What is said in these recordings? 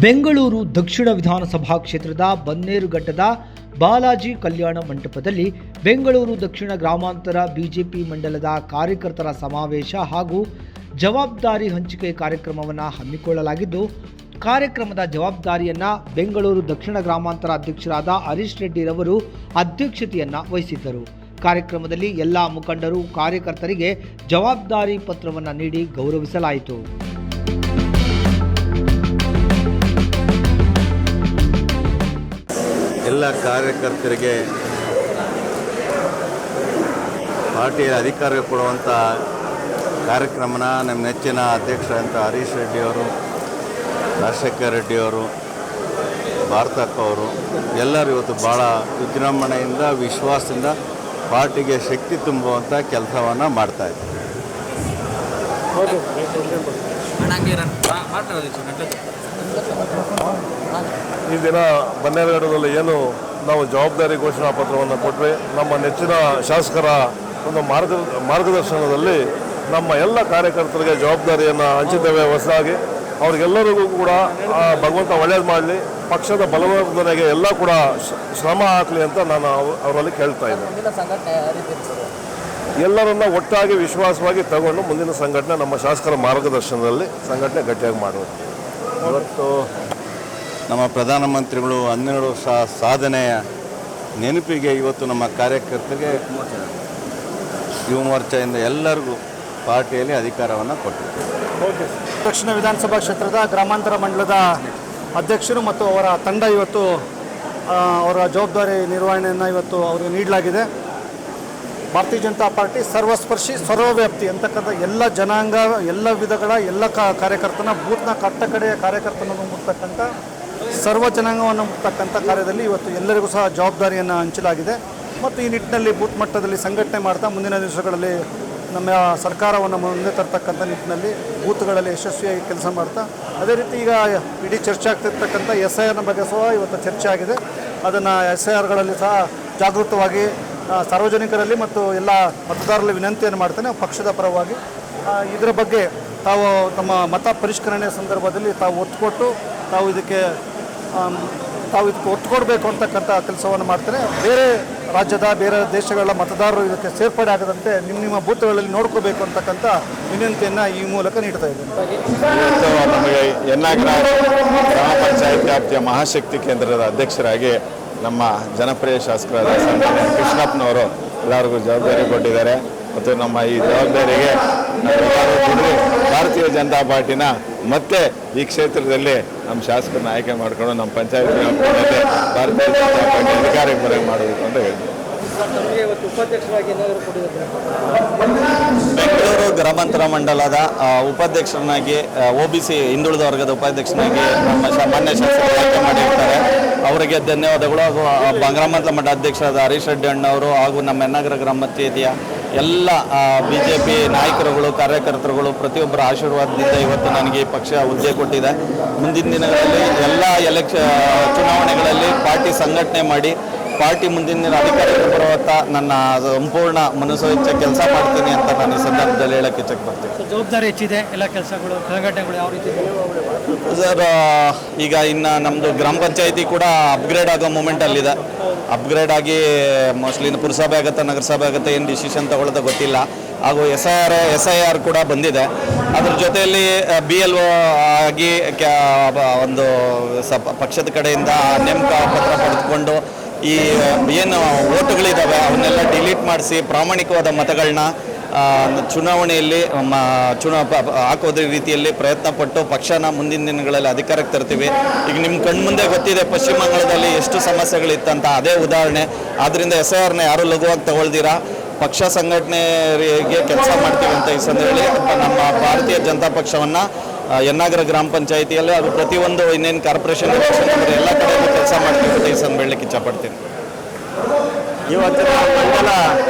ಬೆಂಗಳೂರು ದಕ್ಷಿಣ ವಿಧಾನಸಭಾ ಕ್ಷೇತ್ರದ ಬನ್ನೇರುಘಟ್ಟದ ಬಾಲಾಜಿ ಕಲ್ಯಾಣ ಮಂಟಪದಲ್ಲಿ ಬೆಂಗಳೂರು ದಕ್ಷಿಣ ಗ್ರಾಮಾಂತರ ಬಿಜೆಪಿ ಮಂಡಲದ ಕಾರ್ಯಕರ್ತರ ಸಮಾವೇಶ ಹಾಗೂ ಜವಾಬ್ದಾರಿ ಹಂಚಿಕೆ ಕಾರ್ಯಕ್ರಮವನ್ನು ಹಮ್ಮಿಕೊಳ್ಳಲಾಗಿದ್ದು, ಕಾರ್ಯಕ್ರಮದ ಜವಾಬ್ದಾರಿಯನ್ನು ಬೆಂಗಳೂರು ದಕ್ಷಿಣ ಗ್ರಾಮಾಂತರ ಅಧ್ಯಕ್ಷರಾದ ಹರೀಶ್ ರೆಡ್ಡಿರವರು ಅಧ್ಯಕ್ಷತೆಯನ್ನು ವಹಿಸಿದ್ದರು. ಕಾರ್ಯಕ್ರಮದಲ್ಲಿ ಎಲ್ಲ ಮುಖಂಡರು ಕಾರ್ಯಕರ್ತರಿಗೆ ಜವಾಬ್ದಾರಿ ಪತ್ರವನ್ನು ನೀಡಿ ಗೌರವಿಸಲಾಯಿತು. ಎಲ್ಲ ಕಾರ್ಯಕರ್ತರಿಗೆ ಪಾರ್ಟಿಯ ಅಧಿಕಾರ ಕೊಡುವಂಥ ಕಾರ್ಯಕ್ರಮನ ನಮ್ಮ ನೆಚ್ಚಿನ ಅಧ್ಯಕ್ಷರಂತ ಹರೀಶ್ ರೆಡ್ಡಿಯವರು, ರಾಜಶೇಖರ್ ರೆಡ್ಡಿಯವರು, ಭಾರತಕ್ಕ ಅವರು ಎಲ್ಲರೂ ಇವತ್ತು ಭಾಳ ವಿಜೃಂಭಣೆಯಿಂದ ವಿಶ್ವಾಸದಿಂದ ಪಾರ್ಟಿಗೆ ಶಕ್ತಿ ತುಂಬುವಂಥ ಕೆಲಸವನ್ನು ಮಾಡ್ತಾಯಿದ್ದಾರೆ. ಈ ದಿನ ಬನ್ನೇರುಘಟ್ಟದಲ್ಲಿ ಏನು ನಾವು ಜವಾಬ್ದಾರಿ ಘೋಷಣಾ ಪತ್ರವನ್ನು ಕೊಟ್ಟರೆ, ನಮ್ಮ ನೆಚ್ಚಿನ ಶಾಸಕರ ಒಂದು ಮಾರ್ಗದರ್ಶನದಲ್ಲಿ ನಮ್ಮ ಎಲ್ಲ ಕಾರ್ಯಕರ್ತರಿಗೆ ಜವಾಬ್ದಾರಿಯನ್ನು ಹಂಚಿದ್ದೇವೆ. ಹೊಸದಾಗಿ ಅವ್ರಿಗೆಲ್ಲರಿಗೂ ಕೂಡ ಭಗವಂತ ಒಳ್ಳೇದು ಮಾಡಲಿ, ಪಕ್ಷದ ಬಲವರ್ಧನೆಗೆ ಎಲ್ಲ ಕೂಡ ಶ್ರಮ ಹಾಕಲಿ ಅಂತ ನಾನು ಅವರಲ್ಲಿ ಕೇಳ್ತಾ ಇದ್ದೇನೆ. ಎಲ್ಲರನ್ನ ಒಟ್ಟಾಗಿ ವಿಶ್ವಾಸವಾಗಿ ತಗೊಂಡು ಮುಂದಿನ ಸಂಘಟನೆ ನಮ್ಮ ಶಾಸಕರ ಮಾರ್ಗದರ್ಶನದಲ್ಲಿ ಸಂಘಟನೆ ಗಟ್ಟಿಯಾಗಿ ಮಾಡುವುದು. ಇವತ್ತು ನಮ್ಮ ಪ್ರಧಾನಮಂತ್ರಿಗಳು 12 ವರ್ಷ ಸಾಧನೆಯ ನೆನಪಿಗೆ ಇವತ್ತು ನಮ್ಮ ಕಾರ್ಯಕರ್ತರಿಗೆ ಯುವ ಮೋರ್ಚಾದಿಂದ ಎಲ್ಲರಿಗೂ ಪಾರ್ಟಿಯಲ್ಲಿ ಅಧಿಕಾರವನ್ನು ಕೊಟ್ಟಿದ್ದಾರೆ. ದಕ್ಷಿಣ ವಿಧಾನಸಭಾ ಕ್ಷೇತ್ರದ ಗ್ರಾಮಾಂತರ ಮಂಡಲದ ಅಧ್ಯಕ್ಷರು ಮತ್ತು ಅವರ ತಂಡ ಇವತ್ತು ಅವರ ಜವಾಬ್ದಾರಿ ನಿರ್ವಹಣೆಯನ್ನು ಇವತ್ತು ಅವರಿಗೆ ನೀಡಲಾಗಿದೆ. ಭಾರತೀಯ ಜನತಾ ಪಾರ್ಟಿ ಸರ್ವಸ್ಪರ್ಶಿ ಸರ್ವವ್ಯಾಪ್ತಿ ಅಂತಕ್ಕಂಥ ಎಲ್ಲ ಜನಾಂಗ, ಎಲ್ಲ ವಿಧಗಳ ಎಲ್ಲ ಕಾರ್ಯಕರ್ತನ ಬೂತ್ನ ಕಟ್ಟಕಡೆಯ ಕಾರ್ಯಕರ್ತನನ್ನು ಮುಟ್ತಕ್ಕಂಥ ಸರ್ವ ಜನಾಂಗವನ್ನು ಮುಟ್ತಕ್ಕಂಥ ಕಾರ್ಯದಲ್ಲಿ ಇವತ್ತು ಎಲ್ಲರಿಗೂ ಸಹ ಜವಾಬ್ದಾರಿಯನ್ನು ಹಂಚಲಾಗಿದೆ. ಮತ್ತು ಈ ನಿಟ್ಟಿನಲ್ಲಿ ಬೂತ್ ಮಟ್ಟದಲ್ಲಿ ಸಂಘಟನೆ ಮಾಡ್ತಾ ಮುಂದಿನ ದಿವಸಗಳಲ್ಲಿ ನಮ್ಮ ಸರ್ಕಾರವನ್ನು ಮುಂದೆ ತರ್ತಕ್ಕಂಥ ನಿಟ್ಟಿನಲ್ಲಿ ಬೂತ್ಗಳಲ್ಲಿ ಯಶಸ್ವಿಯಾಗಿ ಕೆಲಸ ಮಾಡ್ತಾ, ಅದೇ ರೀತಿ ಈಗ ಇಡೀ ಚರ್ಚೆ ಆಗ್ತಿರ್ತಕ್ಕಂಥ SIRನ ಬಗ್ಗೆ ಸಹ ಇವತ್ತು ಚರ್ಚೆ ಆಗಿದೆ. ಅದನ್ನು SIRಗಳಲ್ಲಿ ಸಹ ಜಾಗೃತವಾಗಿ ಸಾರ್ವಜನಿಕರಲ್ಲಿ ಮತ್ತು ಎಲ್ಲ ಮತದಾರರಲ್ಲಿ ವಿನಂತಿಯನ್ನು ಮಾಡ್ತೇನೆ. ಪಕ್ಷದ ಪರವಾಗಿ ಇದರ ಬಗ್ಗೆ ತಾವು ತಮ್ಮ ಮತ ಪರಿಷ್ಕರಣೆ ಸಂದರ್ಭದಲ್ಲಿ ತಾವು ಒತ್ತು ಕೊಟ್ಟು ತಾವು ಇದಕ್ಕೆ ಒತ್ತು ಕೊಡಬೇಕು ಅಂತಕ್ಕಂಥ ಕೆಲಸವನ್ನು ಮಾಡ್ತೇನೆ. ಬೇರೆ ರಾಜ್ಯದ ಬೇರೆ ದೇಶಗಳ ಮತದಾರರು ಇದಕ್ಕೆ ಸೇರ್ಪಡೆ ಆಗದಂತೆ ನಿಮ್ಮ ಬೂತ್ಗಳಲ್ಲಿ ನೋಡ್ಕೋಬೇಕು ಅಂತಕ್ಕಂಥ ವಿನಂತಿಯನ್ನು ಈ ಮೂಲಕ ನೀಡ್ತಾ ಇದ್ದೇನೆ. ನಮಗೆ ಗ್ರಾಮ ಪಂಚಾಯತ್ ವ್ಯಾಪ್ತಿಯ ಮಹಾಶಕ್ತಿ ಕೇಂದ್ರದ ಅಧ್ಯಕ್ಷರಾಗಿ ನಮ್ಮ ಜನಪ್ರಿಯ ಶಾಸಕರಾದ ಕೃಷ್ಣಪ್ಪನವರು ಎಲ್ಲರಿಗೂ ಜವಾಬ್ದಾರಿ ಕೊಟ್ಟಿದ್ದಾರೆ. ಮತ್ತು ನಮ್ಮ ಈ ಜವಾಬ್ದಾರಿಗೆ ಭಾರತೀಯ ಜನತಾ ಪಾರ್ಟಿನ ಮತ್ತೆ ಈ ಕ್ಷೇತ್ರದಲ್ಲಿ ನಮ್ಮ ಶಾಸಕರನ್ನ ಆಯ್ಕೆ ಮಾಡಿಕೊಂಡು ನಮ್ಮ ಪಂಚಾಯತ್ ವ್ಯಾಪ್ತಿಯಲ್ಲಿ ಭಾರತೀಯ ಜನತಾ ಪಾರ್ಟಿ ಅಧಿಕಾರಕ್ಕೆ ಬರ ಮಾಡಬೇಕು ಅಂತ ಹೇಳ್ತೀವಿ. ಬೆಂಗಳೂರು ಗ್ರಾಮಾಂತರ ಮಂಡಲದ ಉಪಾಧ್ಯಕ್ಷರನ್ನಾಗಿ OBC ಹಿಂದುಳಿದ ವರ್ಗದ ಉಪಾಧ್ಯಕ್ಷನಾಗಿ ನಮ್ಮ ಮಾನ್ಯ ಶಾಸಕರು ಆಯ್ಕೆ ಮಾಡಿರ್ತಾರೆ. ಅವರಿಗೆ ಧನ್ಯವಾದಗಳು. ಹಾಗೂ ಗ್ರಾಮಾಂತರ ಮಂಡಲ ಅಧ್ಯಕ್ಷರಾದ ಹರೀಶ್ ರೆಡ್ಡಿ ಅಣ್ಣವರು ಹಾಗೂ ನಮ್ಮ ಹೆನ್ನಗರ ಗ್ರಾಮ ಪಂಚಾಯತಿಯ ಎಲ್ಲ BJP ನಾಯಕರುಗಳು, ಕಾರ್ಯಕರ್ತರುಗಳು ಪ್ರತಿಯೊಬ್ಬರ ಆಶೀರ್ವಾದದಿಂದ ಇವತ್ತು ನನಗೆ ಈ ಪಕ್ಷ ಹುದ್ದೆ ಕೊಟ್ಟಿದೆ. ಮುಂದಿನ ದಿನಗಳಲ್ಲಿ ಎಲ್ಲ ಚುನಾವಣೆಗಳಲ್ಲಿ ಪಾರ್ಟಿ ಸಂಘಟನೆ ಮಾಡಿ ಪಾರ್ಟಿ ಮುಂದಿನ ಅಧಿಕಾರಕ್ಕೆ ಬರುವಂಥ ನನ್ನ ಸಂಪೂರ್ಣ ಮನಸ್ಸು ಕೆಲಸ ಮಾಡ್ತೀನಿ ಅಂತ ನಾನು ಈ ಸಂದರ್ಭದಲ್ಲಿ ಹೇಳಕ್ಕೆ ಇಚ್ಛೆ ಬರ್ತೀನಿ. ಜವಾಬ್ದಾರಿ ಹೆಚ್ಚಿದೆ, ಎಲ್ಲ ಕೆಲಸಗಳು ಸಂಘಟನೆಗಳು ಯಾವ ರೀತಿ ಸರ್? ಈಗ ಇನ್ನು ನಮ್ಮದು ಗ್ರಾಮ ಪಂಚಾಯತಿ ಕೂಡ ಅಪ್ಗ್ರೇಡ್ ಆಗೋ ಮೂಮೆಂಟಲ್ಲಿದೆ. ಅಪ್ಗ್ರೇಡ್ ಆಗಿ ಮೋಸ್ಟ್ಲಿ ಪುರಸಭೆ ಆಗುತ್ತೆ, ನಗರಸಭೆ ಆಗುತ್ತೆ, ಏನು ಡಿಸಿಷನ್ ತಗೊಳ್ಳೋದು ಗೊತ್ತಿಲ್ಲ. ಹಾಗೂ SIR ಕೂಡ ಬಂದಿದೆ. ಅದ್ರ ಜೊತೆಯಲ್ಲಿ BLO ಆಗಿ ಒಂದು ಪಕ್ಷದ ಕಡೆಯಿಂದ ನೇಮಕ ಪತ್ರ ಪಡೆದುಕೊಂಡು ಈ ಏನು ಓಟುಗಳಿದ್ದಾವೆ ಅವನ್ನೆಲ್ಲ ಡಿಲೀಟ್ ಮಾಡಿಸಿ ಪ್ರಾಮಾಣಿಕವಾದ ಮತಗಳನ್ನ ಚುನಾವಣೆಯಲ್ಲಿ ಹಾಕೋದ್ರ ರೀತಿಯಲ್ಲಿ ಪ್ರಯತ್ನ ಪಟ್ಟು ಪಕ್ಷನ ಮುಂದಿನ ದಿನಗಳಲ್ಲಿ ಅಧಿಕಾರಕ್ಕೆ ತರ್ತೀವಿ. ಈಗ ನಿಮ್ಮ ಕಣ್ಮುಂದೆ ಗೊತ್ತಿದೆ ಪಶ್ಚಿಮ ಬಂಗಾಳದಲ್ಲಿ ಎಷ್ಟು ಸಮಸ್ಯೆಗಳಿತ್ತಂತ, ಅದೇ ಉದಾಹರಣೆ. ಆದ್ದರಿಂದ SIRನ ಯಾರೂ ಲಘುವಾಗಿ ತಗೊಳ್ದಿರಾ ಪಕ್ಷ ಸಂಘಟನೆಗೆ ಕೆಲಸ ಮಾಡ್ತೀವಿ ಅಂತ ಈ ಸಂದರ್ಭದಲ್ಲಿ ನಮ್ಮ ಭಾರತೀಯ ಜನತಾ ಪಕ್ಷವನ್ನು ಹೆನ್ನಗರ ಗ್ರಾಮ ಪಂಚಾಯಿತಿಯಲ್ಲಿ ಹಾಗೂ ಪ್ರತಿಯೊಂದು ಇನ್ನೇನು ಕಾರ್ಪೊರೇಷನ್ ಎಲ್ಲ ಕಡೆಯೂ ಕೆಲಸ ಮಾಡ್ತೀವಿ ಅಂತ ಈ ಸಂದರ್ಭ ಹೇಳಲಿಕ್ಕೆ ಇಚ್ಛಪಡ್ತೀನಿ. ಇವತ್ತಿನ ಮಂಡಲ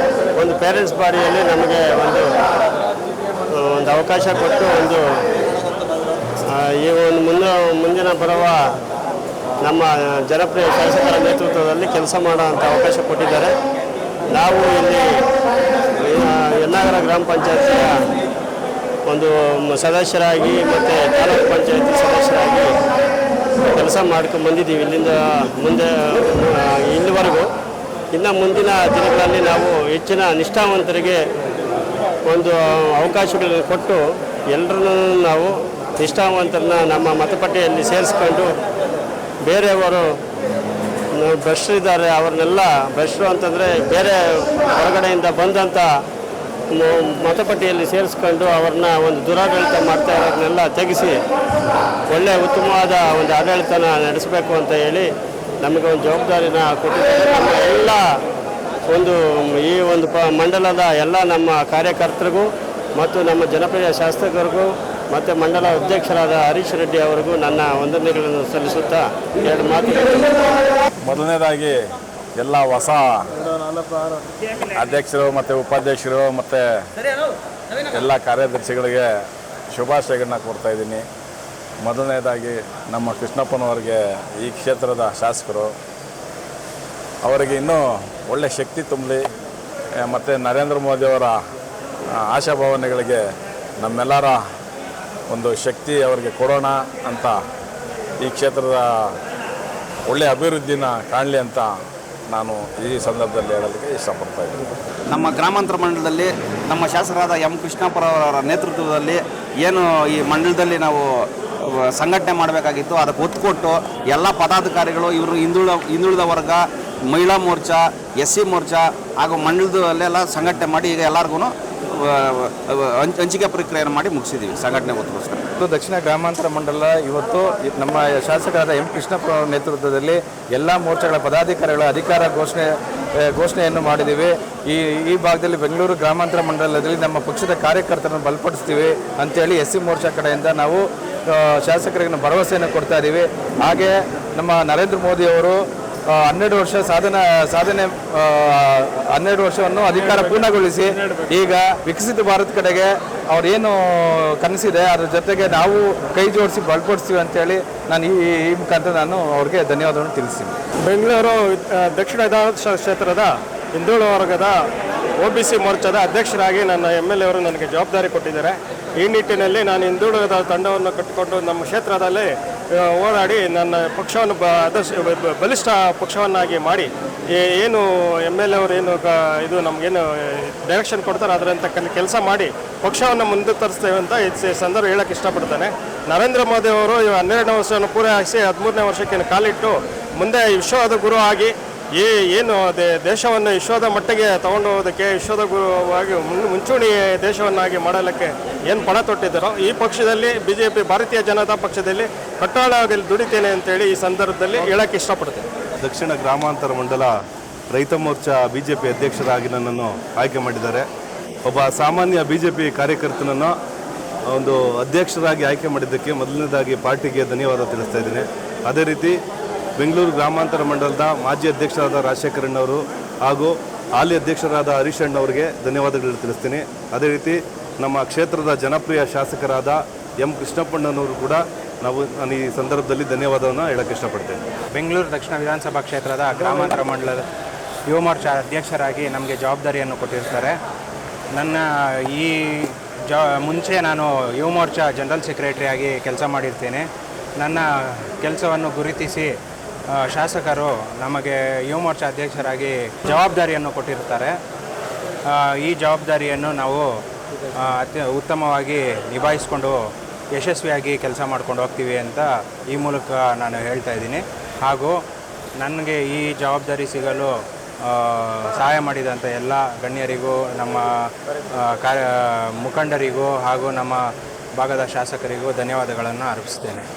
ಒಂದು ಪೇರೆಂಟ್ಸ್ ಬಾಡಿಯಲ್ಲಿ ನಮಗೆ ಒಂದು ಅವಕಾಶ ಕೊಟ್ಟು ಈ ಮುಂದಿನ ಬರುವ ನಮ್ಮ ಜನಪ್ರಿಯ ಶಾಸಕರ ನೇತೃತ್ವದಲ್ಲಿ ಕೆಲಸ ಮಾಡೋಂಥ ಅವಕಾಶ ಕೊಟ್ಟಿದ್ದಾರೆ. ನಾವು ಇಲ್ಲಿ ಹೆನ್ನಗರ ಗ್ರಾಮ ಪಂಚಾಯತಿಯ ಒಂದು ಸದಸ್ಯರಾಗಿ ಮತ್ತು ತಾಲೂಕು ಪಂಚಾಯತಿ ಸದಸ್ಯರಾಗಿ ಕೆಲಸ ಮಾಡ್ಕೊಂಡು ಬಂದಿದ್ದೀವಿ ಇಲ್ಲಿಂದ ಮುಂದೆ ಇಲ್ಲಿವರೆಗೂ. ಇನ್ನು ಮುಂದಿನ ದಿನಗಳಲ್ಲಿ ನಾವು ಹೆಚ್ಚಿನ ನಿಷ್ಠಾವಂತರಿಗೆ ಒಂದು ಅವಕಾಶಗಳನ್ನು ಕೊಟ್ಟು ಎಲ್ಲರನ್ನೂ ನಾವು ನಿಷ್ಠಾವಂತರನ್ನ ನಮ್ಮ ಮತಪಟ್ಟಿಯಲ್ಲಿ ಸೇರಿಸ್ಕೊಂಡು ಬೇರೆಯವರು ಭ್ರಷ್ಟರಿದ್ದಾರೆ ಅವ್ರನ್ನೆಲ್ಲ ಭ್ರಷ್ಟರು ಅಂತಂದರೆ ಬೇರೆ ಹೊರಗಡೆಯಿಂದ ಬಂದಂಥ ಮತಪಟ್ಟಿಯಲ್ಲಿ ಸೇರಿಸ್ಕೊಂಡು ಅವ್ರನ್ನ ಒಂದು ದುರಾಡಳಿತ ಮಾಡ್ತಾ ಇರೋದನ್ನೆಲ್ಲ ತೆಗೆಸಿ ಒಳ್ಳೆಯ ಉತ್ತಮವಾದ ಒಂದು ಆಡಳಿತನ ನಡೆಸಬೇಕು ಅಂತ ಹೇಳಿ ನಮಗೆ ಒಂದು ಜವಾಬ್ದಾರಿನ ಕೊಟ್ಟಿದ್ದಾರೆ. ನಮ್ಮ ಎಲ್ಲ ಈ ಒಂದು ಮಂಡಲದ ಎಲ್ಲ ನಮ್ಮ ಕಾರ್ಯಕರ್ತರಿಗೂ ಮತ್ತು ನಮ್ಮ ಜನಪ್ರಿಯ ಶಾಸಕರಿಗೂ ಮತ್ತು ಮಂಡಲ ಅಧ್ಯಕ್ಷರಾದ ಹರೀಶ್ ರೆಡ್ಡಿ ಅವರಿಗೂ ನನ್ನ ವಂದನೆಗಳನ್ನು ಸಲ್ಲಿಸುತ್ತಾ ಎರಡು ಮಾತು. ಮೊದಲನೇದಾಗಿ ಎಲ್ಲ ಹೊಸ ಅಧ್ಯಕ್ಷರು ಮತ್ತು ಉಪಾಧ್ಯಕ್ಷರು ಮತ್ತು ಎಲ್ಲ ಕಾರ್ಯದರ್ಶಿಗಳಿಗೆ ಶುಭಾಶಯಗಳನ್ನ ಕೊಡ್ತಾ ಇದ್ದೀನಿ. ಮೊದಲನೇದಾಗಿ ನಮ್ಮ ಕೃಷ್ಣಪ್ಪನವರಿಗೆ ಈ ಕ್ಷೇತ್ರದ ಶಾಸಕರು ಅವರಿಗೆ ಇನ್ನೂ ಒಳ್ಳೆ ಶಕ್ತಿ ತುಂಬಲಿ ಮತ್ತು ನರೇಂದ್ರ ಮೋದಿಯವರ ಆಶಾಭಾವನೆಗಳಿಗೆ ನಮ್ಮೆಲ್ಲರ ಒಂದು ಶಕ್ತಿ ಅವರಿಗೆ ಕೊಡೋಣ ಅಂತ ಈ ಕ್ಷೇತ್ರದ ಒಳ್ಳೆಯ ಅಭಿವೃದ್ಧಿನ ಕಾಣಲಿ ಅಂತ ನಾನು ಈ ಸಂದರ್ಭದಲ್ಲಿ ಹೇಳಲಿಕ್ಕೆ ಇಷ್ಟಪಡ್ತಾ ಇದ್ದೀನಿ. ನಮ್ಮ ಗ್ರಾಮಾಂತರ ಮಂಡಲದಲ್ಲಿ ನಮ್ಮ ಶಾಸಕರಾದ ಎಂ ಕೃಷ್ಣಪ್ಪರವರ ನೇತೃತ್ವದಲ್ಲಿ ಏನು ಈ ಮಂಡಲದಲ್ಲಿ ನಾವು ಸಂಘಟನೆ ಮಾಡಬೇಕಾಗಿತ್ತು ಅದಕ್ಕೆ ಒತ್ತು ಕೊಟ್ಟು ಎಲ್ಲ ಪದಾಧಿಕಾರಿಗಳು ಇವರು ಹಿಂದುಳಿದ ವರ್ಗ, ಮಹಿಳಾ ಮೋರ್ಚಾ, SC ಮೋರ್ಚಾ ಹಾಗೂ ಮಂಡಲದಲ್ಲೆಲ್ಲ ಸಂಘಟನೆ ಮಾಡಿ ಈಗ ಎಲ್ಲರಿಗೂ ಹಂಚಿಕೆ ಪ್ರಕ್ರಿಯೆಯನ್ನು ಮಾಡಿ ಮುಗಿಸಿದ್ದೀವಿ ಸಂಘಟನೆ ಒತ್ತುಗೋಸ್ಕರ. ದಕ್ಷಿಣ ಗ್ರಾಮಾಂತರ ಮಂಡಲ ಇವತ್ತು ನಮ್ಮ ಶಾಸಕರಾದ ಎಂ ಕೃಷ್ಣಪ್ಪ ಅವರ ನೇತೃತ್ವದಲ್ಲಿ ಎಲ್ಲ ಮೋರ್ಚಾಗಳ ಪದಾಧಿಕಾರಿಗಳ ಅಧಿಕಾರ ಘೋಷಣೆಯನ್ನು ಮಾಡಿದ್ದೀವಿ. ಈ ಭಾಗದಲ್ಲಿ ಬೆಂಗಳೂರು ಗ್ರಾಮಾಂತರ ಮಂಡಲದಲ್ಲಿ ನಮ್ಮ ಪಕ್ಷದ ಕಾರ್ಯಕರ್ತರನ್ನು ಬಲಪಡಿಸ್ತೀವಿ ಅಂತೇಳಿ SC ಮೋರ್ಚಾ ಕಡೆಯಿಂದ ನಾವು ಶಾಸಕರಿಗೆ ಭರವಸೆಯನ್ನು ಕೊಡ್ತಾ ಇದ್ದೀವಿ. ಹಾಗೆ ನಮ್ಮ ನರೇಂದ್ರ ಮೋದಿಯವರು 12 ವರ್ಷ ಸಾಧನೆ 12 ವರ್ಷವನ್ನು ಅಧಿಕಾರ ಪೂರ್ಣಗೊಳಿಸಿ ಈಗ ವಿಕಸಿತ ಭಾರತ ಕಡೆಗೆ ಅವ್ರೇನು ಕನಸಿದೆ ಅದ್ರ ಜೊತೆಗೆ ನಾವು ಕೈ ಜೋಡಿಸಿ ಬಲಪಡಿಸ್ತೀವಿ ಅಂತೇಳಿ ನಾನು ಈ ಮುಖಾಂತರ ನಾನು ಅವ್ರಿಗೆ ಧನ್ಯವಾದವನ್ನು ತಿಳಿಸ್ತೀನಿ. ಬೆಂಗಳೂರು ದಕ್ಷಿಣ ವಿಧಾನಸಭಾ ಕ್ಷೇತ್ರದ ಹಿಂದುಳಿದ ವರ್ಗದ OBC ಮೋರ್ಚಾದ ಅಧ್ಯಕ್ಷರಾಗಿ ನನ್ನ MLA ಅವರು ನನಗೆ ಜವಾಬ್ದಾರಿ ಕೊಟ್ಟಿದ್ದಾರೆ. ಈ ನಿಟ್ಟಿನಲ್ಲಿ ನಾನು ಹಿಂದುಳಿದ ತಂಡವನ್ನು ಕಟ್ಟಿಕೊಂಡು ನಮ್ಮ ಕ್ಷೇತ್ರದಲ್ಲಿ ಹೋರಾಡಿ ನನ್ನ ಪಕ್ಷವನ್ನು ಬಲಿಷ್ಠ ಪಕ್ಷವನ್ನಾಗಿ ಮಾಡಿ ಏನು MLA ಅವರು ಏನು ಇದು ನಮಗೇನು ಡೈರೆಕ್ಷನ್ ಕೊಡ್ತಾರೆ ಅದರಂತ ಕೆಲಸ ಮಾಡಿ ಪಕ್ಷವನ್ನು ಮುಂದೆ ತರಿಸ್ತೇವೆ ಅಂತ ಈ ಸಂದರ್ಭ ಹೇಳಕ್ಕೆ ಇಷ್ಟಪಡ್ತಾನೆ. ನರೇಂದ್ರ ಮೋದಿ ಅವರು 12ನೇ ವರ್ಷವನ್ನು ಪೂರೈಸಿ 13ನೇ ವರ್ಷಕ್ಕೆ ಕಾಲಿಟ್ಟು ಮುಂದೆ ವಿಶ್ವದ ಗುರು ಆಗಿ ಏನು ದೇಶವನ್ನು ವಿಶ್ವದ ಮಟ್ಟಿಗೆ ತಗೊಂಡು ಹೋಗೋದಕ್ಕೆ ವಿಶ್ವದ ಗುರುವಾಗಿ ಮುಂಚೂಣಿ ದೇಶವನ್ನಾಗಿ ಮಾಡಲಿಕ್ಕೆ ಏನು ಪಣ ತೊಟ್ಟಿದ್ದಾರೋ ಈ ಪಕ್ಷದಲ್ಲಿ BJP ಭಾರತೀಯ ಜನತಾ ಪಕ್ಷದಲ್ಲಿ ಕಟ್ಟಾಳಾಗಿ ದುಡಿತೇನೆ ಅಂತೇಳಿ ಈ ಸಂದರ್ಭದಲ್ಲಿ ಹೇಳಕ್ಕೆ ಇಷ್ಟಪಡ್ತೇನೆ. ದಕ್ಷಿಣ ಗ್ರಾಮಾಂತರ ಮಂಡಲ ರೈತ ಮೋರ್ಚಾ BJP ಅಧ್ಯಕ್ಷರಾಗಿ ನನ್ನನ್ನು ಆಯ್ಕೆ ಮಾಡಿದ್ದಾರೆ. ಒಬ್ಬ ಸಾಮಾನ್ಯ BJP ಕಾರ್ಯಕರ್ತನನ್ನು ಒಂದು ಅಧ್ಯಕ್ಷರಾಗಿ ಆಯ್ಕೆ ಮಾಡಿದ್ದಕ್ಕೆ ಮೊದಲನೇದಾಗಿ ಪಾರ್ಟಿಗೆ ಧನ್ಯವಾದ ತಿಳಿಸ್ತಾ ಇದ್ದೀನಿ. ಅದೇ ರೀತಿ ಬೆಂಗಳೂರು ಗ್ರಾಮಾಂತರ ಮಂಡಲದ ಮಾಜಿ ಅಧ್ಯಕ್ಷರಾದ ರಾಜಶೇಖರ್ ಅಣ್ಣವರು ಹಾಗೂ ಹಾಲಿ ಅಧ್ಯಕ್ಷರಾದ ಹರೀಶ್ ಅಣ್ಣವರಿಗೆ ಧನ್ಯವಾದಗಳು ತಿಳಿಸ್ತೀನಿ. ಅದೇ ರೀತಿ ನಮ್ಮ ಕ್ಷೇತ್ರದ ಜನಪ್ರಿಯ ಶಾಸಕರಾದ ಎಂ ಕೃಷ್ಣಪ್ಪಣ್ಣನವರು ಕೂಡ ನಾನು ಈ ಸಂದರ್ಭದಲ್ಲಿ ಧನ್ಯವಾದವನ್ನು ಹೇಳಕ್ಕೆ ಇಷ್ಟಪಡ್ತೇನೆ. ಬೆಂಗಳೂರು ದಕ್ಷಿಣ ವಿಧಾನಸಭಾ ಕ್ಷೇತ್ರದ ಗ್ರಾಮಾಂತರ ಮಂಡಲದ ಯುವ ಮೋರ್ಚಾ ಅಧ್ಯಕ್ಷರಾಗಿ ನಮಗೆ ಜವಾಬ್ದಾರಿಯನ್ನು ಕೊಟ್ಟಿರ್ತಾರೆ. ನನ್ನ ಮುಂಚೆ ನಾನು ಯುವ ಮೋರ್ಚಾ ಜನರಲ್ ಸೆಕ್ರೆಟರಿಯಾಗಿ ಕೆಲಸ ಮಾಡಿರ್ತೇನೆ. ನನ್ನ ಕೆಲಸವನ್ನು ಗುರುತಿಸಿ ಶಾಸಕರು ನಮಗೆ ಯುವ ಮೋರ್ಚಾ ಅಧ್ಯಕ್ಷರಾಗಿ ಜವಾಬ್ದಾರಿಯನ್ನು ಕೊಟ್ಟಿರ್ತಾರೆ. ಈ ಜವಾಬ್ದಾರಿಯನ್ನು ನಾವು ಉತ್ತಮವಾಗಿ ನಿಭಾಯಿಸಿಕೊಂಡು ಯಶಸ್ವಿಯಾಗಿ ಕೆಲಸ ಮಾಡ್ಕೊಂಡು ಹೋಗ್ತೀವಿ ಅಂತ ಈ ಮೂಲಕ ನಾನು ಹೇಳ್ತಾ ಇದ್ದೀನಿ. ಹಾಗೂ ನನಗೆ ಈ ಜವಾಬ್ದಾರಿ ಸಿಗಲು ಸಹಾಯ ಮಾಡಿದಂಥ ಎಲ್ಲ ಗಣ್ಯರಿಗೂ, ನಮ್ಮ ಮುಖಂಡರಿಗೂ ಹಾಗೂ ನಮ್ಮ ಭಾಗದ ಶಾಸಕರಿಗೂ ಧನ್ಯವಾದಗಳನ್ನು ಅರ್ಪಿಸ್ತೇನೆ.